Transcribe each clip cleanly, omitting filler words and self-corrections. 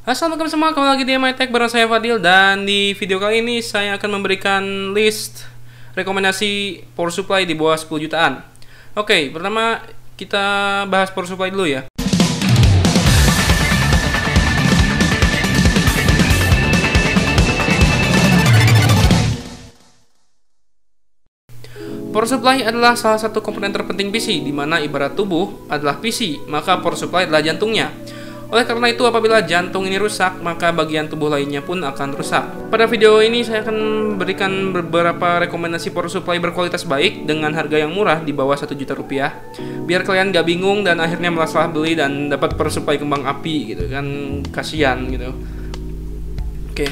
Assalamualaikum semua, kembali lagi di MI Tech bareng saya Fadil. Dan di video kali ini saya akan memberikan list rekomendasi power supply di bawah 10 jutaan. Oke, pertama kita bahas power supply dulu ya. Power supply adalah salah satu komponen terpenting PC, di mana ibarat tubuh adalah PC, maka power supply adalah jantungnya. Oleh karena itu, apabila jantung ini rusak, maka bagian tubuh lainnya pun akan rusak. Pada video ini, saya akan berikan beberapa rekomendasi power supply berkualitas baik dengan harga yang murah di bawah 1 juta rupiah. Biar kalian gak bingung dan akhirnya malah salah beli dan dapat power supply kembang api gitu kan, kasihan gitu. Oke.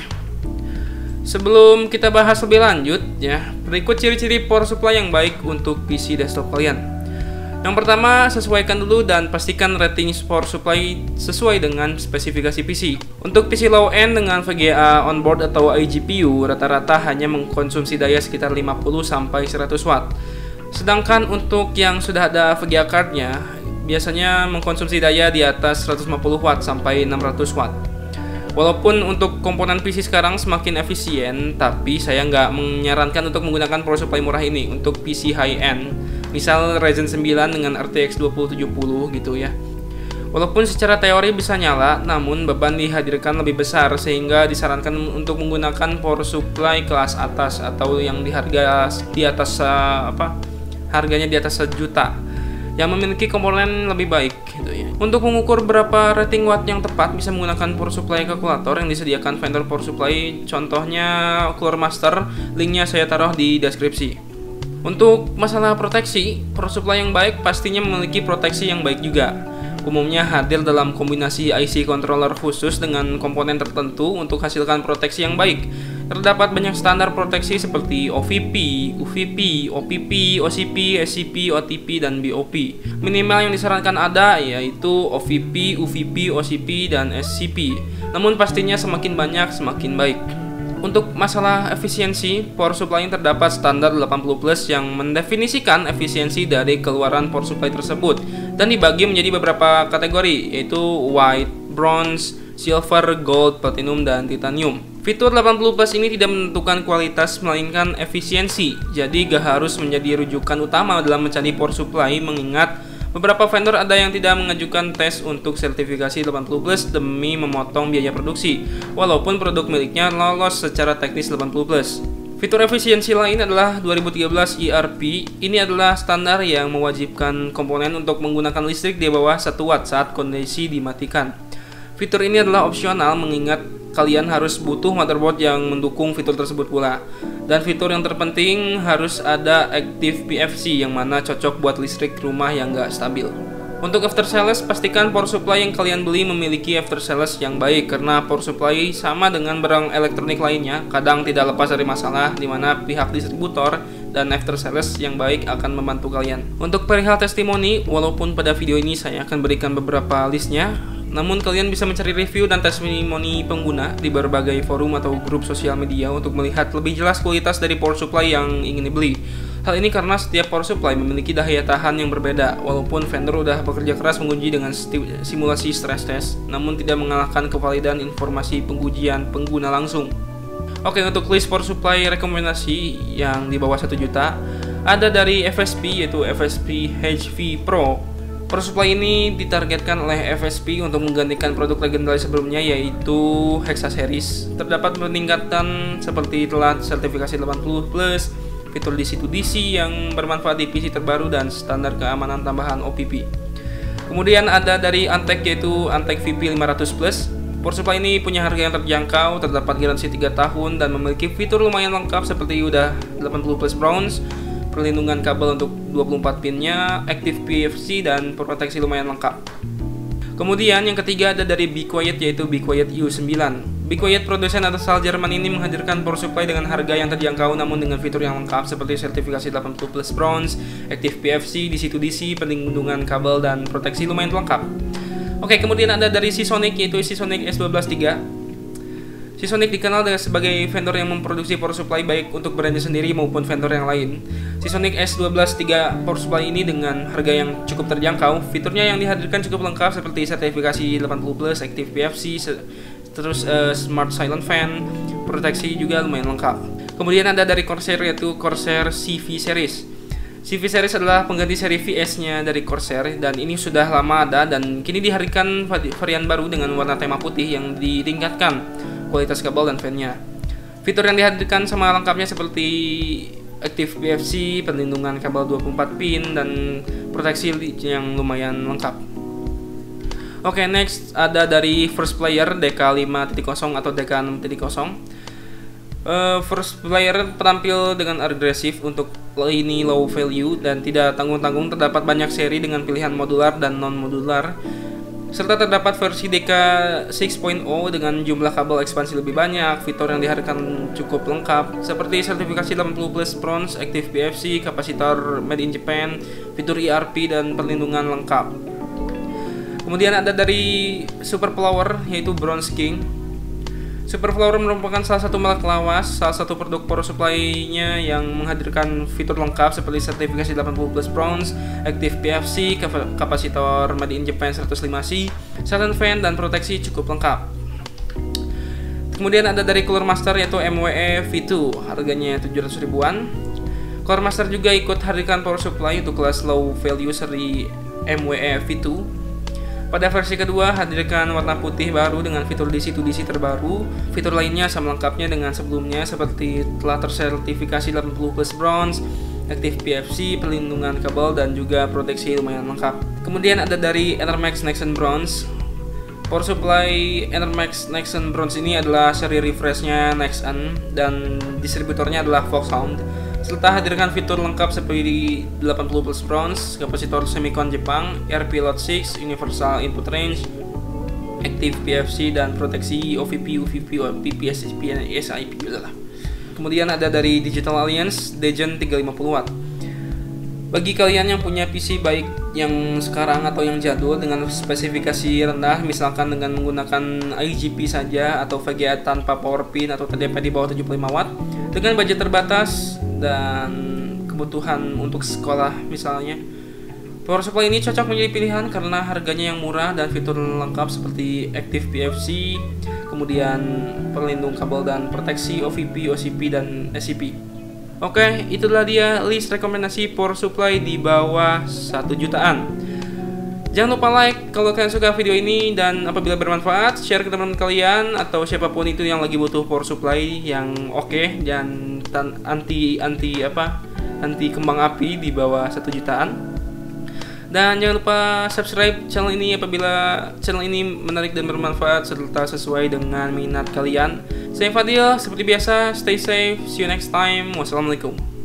Sebelum kita bahas lebih lanjut ya, berikut ciri-ciri power supply yang baik untuk PC desktop kalian. Yang pertama, sesuaikan dulu dan pastikan rating power supply sesuai dengan spesifikasi PC. Untuk PC low end dengan VGA onboard atau iGPU, rata-rata hanya mengkonsumsi daya sekitar 50-100 watt. Sedangkan untuk yang sudah ada VGA cardnya, biasanya mengkonsumsi daya di atas 150 watt sampai 600 watt. Walaupun untuk komponen PC sekarang semakin efisien, tapi saya nggak menyarankan untuk menggunakan power supply murah ini untuk PC high-end, misal Ryzen 9 dengan RTX 2070 gitu ya. Walaupun secara teori bisa nyala, namun beban dihadirkan lebih besar sehingga disarankan untuk menggunakan power supply kelas atas atau yang harganya di atas 1 juta yang memiliki komponen lebih baik gitu ya. Untuk mengukur berapa rating watt yang tepat, bisa menggunakan power supply kalkulator yang disediakan vendor power supply, contohnya Cooler Master, linknya saya taruh di deskripsi. Untuk masalah proteksi, power supply yang baik pastinya memiliki proteksi yang baik juga. Umumnya hadir dalam kombinasi IC controller khusus dengan komponen tertentu untuk hasilkan proteksi yang baik. Terdapat banyak standar proteksi seperti OVP, UVP, OPP, OCP, SCP, OTP, dan BOP. Minimal yang disarankan ada yaitu OVP, UVP, OCP, dan SCP. Namun pastinya semakin banyak semakin baik. Untuk masalah efisiensi, power supply yang terdapat standar 80+ yang mendefinisikan efisiensi dari keluaran power supply tersebut dan dibagi menjadi beberapa kategori yaitu white, bronze, silver, gold, platinum, dan titanium. Fitur 80+ ini tidak menentukan kualitas melainkan efisiensi, jadi gak harus menjadi rujukan utama dalam mencari power supply, mengingat beberapa vendor ada yang tidak mengajukan tes untuk sertifikasi 80+ demi memotong biaya produksi, walaupun produk miliknya lolos secara teknis 80+. Fitur efisiensi lain adalah 2013 ERP. Ini adalah standar yang mewajibkan komponen untuk menggunakan listrik di bawah 1 watt saat kondisi dimatikan. Fitur ini adalah opsional mengingat kalian harus butuh motherboard yang mendukung fitur tersebut pula. Dan fitur yang terpenting harus ada Active PFC yang mana cocok buat listrik rumah yang nggak stabil. Untuk after sales, pastikan power supply yang kalian beli memiliki after sales yang baik karena power supply sama dengan barang elektronik lainnya, kadang tidak lepas dari masalah di mana pihak distributor dan after sales yang baik akan membantu kalian. Untuk perihal testimoni, walaupun pada video ini saya akan berikan beberapa listnya, namun kalian bisa mencari review dan testimoni pengguna di berbagai forum atau grup sosial media untuk melihat lebih jelas kualitas dari power supply yang ingin dibeli. Hal ini karena setiap power supply memiliki daya tahan yang berbeda, walaupun vendor udah bekerja keras menguji dengan simulasi stress test, namun tidak mengalahkan kevalidan informasi pengujian pengguna langsung. Oke, untuk list power supply rekomendasi yang di bawah 1 juta, ada dari FSP yaitu FSP HV Pro. Power supply ini ditargetkan oleh FSP untuk menggantikan produk legendaris sebelumnya yaitu Hexa Series. Terdapat peningkatan seperti telah sertifikasi 80+, fitur DC-to-DC yang bermanfaat di PC terbaru, dan standar keamanan tambahan OPP. Kemudian ada dari Antec yaitu Antec VP 500+. Power supply ini punya harga yang terjangkau, terdapat garansi 3 tahun dan memiliki fitur lumayan lengkap seperti udah 80+ bronze, perlindungan kabel untuk 24 pinnya, Active PFC, dan proteksi lumayan lengkap. Kemudian yang ketiga ada dari Be Quiet yaitu Be Quiet U9. Be Quiet, produsen asal Jerman ini, menghadirkan power supply dengan harga yang terjangkau namun dengan fitur yang lengkap seperti sertifikasi 80+ bronze, Active PFC, DC-to-DC, perlindungan kabel, dan proteksi lumayan lengkap. Oke, kemudian ada dari Seasonic yaitu Seasonic S12 III. Seasonic dikenal sebagai vendor yang memproduksi power supply baik untuk brandnya sendiri maupun vendor yang lain. Seasonic S12 III power supply ini dengan harga yang cukup terjangkau, fiturnya yang dihadirkan cukup lengkap seperti sertifikasi 80+, Active PFC, terus Smart Silent Fan, proteksi juga lumayan lengkap. Kemudian ada dari Corsair yaitu Corsair CV Series. CV Series adalah pengganti seri VS-nya dari Corsair dan ini sudah lama ada dan kini dihadirkan varian baru dengan warna tema putih yang ditingkatkan kualitas kabel dan fan-nya. Fitur yang dihadirkan sama lengkapnya seperti Active PFC, perlindungan kabel 24 pin dan proteksi yang lumayan lengkap. Oke, next ada dari First Player DK5.0 atau DK6.0. First Player terampil dengan agresif untuk ini low value dan tidak tanggung-tanggung. Terdapat banyak seri dengan pilihan modular dan non-modular, serta terdapat versi DK 6.0 dengan jumlah kabel ekspansi lebih banyak. Fitur yang dihadirkan cukup lengkap seperti sertifikasi 80+ bronze, Active PFC, kapasitor made in Japan, fitur ERP dan perlindungan lengkap. Kemudian ada dari Super Flower yaitu Bronze King. Super Flower merupakan salah satu merek lawas, salah satu produk power supply-nya yang menghadirkan fitur lengkap seperti sertifikasi 80+ bronze, Active PFC, kapasitor made in Japan 105C, silent fan dan proteksi cukup lengkap. Kemudian ada dari Cooler Master yaitu MWE V2, harganya 700 ribuan. Cooler Master juga ikut hadirkan power supply untuk kelas low value seri MWE V2. Pada versi kedua hadirkan warna putih baru dengan fitur DC to DC terbaru. Fitur lainnya sama lengkapnya dengan sebelumnya seperti telah tersertifikasi 80+ bronze, Active PFC, perlindungan kabel dan juga proteksi lumayan lengkap. Kemudian ada dari Enermax Nexen Bronze. Power supply Enermax Nexen Bronze ini adalah seri refreshnya Nexen dan distributornya adalah Foxhound. Serta hadirkan fitur lengkap seperti 80+ bronze, kapasitor semicon Jepang, RP Lot 6, universal input range, Active PFC dan proteksi OVP, UVP, PPS, SIP. Kemudian ada dari Digital Alliance Degen 350 watt. Bagi kalian yang punya PC baik yang sekarang atau yang jadul dengan spesifikasi rendah, misalkan dengan menggunakan IGP saja atau VGA tanpa power pin atau TDP di bawah 75 watt, dengan budget terbatas dan kebutuhan untuk sekolah misalnya, power supply ini cocok menjadi pilihan karena harganya yang murah dan fitur lengkap seperti Active PFC, kemudian perlindung kabel dan proteksi OVP, OCP dan SCP. Oke, itulah dia list rekomendasi power supply di bawah 1 jutaan. Jangan lupa like kalau kalian suka video ini, dan apabila bermanfaat share ke teman-teman kalian atau siapapun itu yang lagi butuh power supply yang oke dan anti kembang api di bawah 1 jutaan. Dan jangan lupa subscribe channel ini apabila channel ini menarik dan bermanfaat serta sesuai dengan minat kalian. Saya Fadil, seperti biasa, stay safe, see you next time. Wassalamualaikum.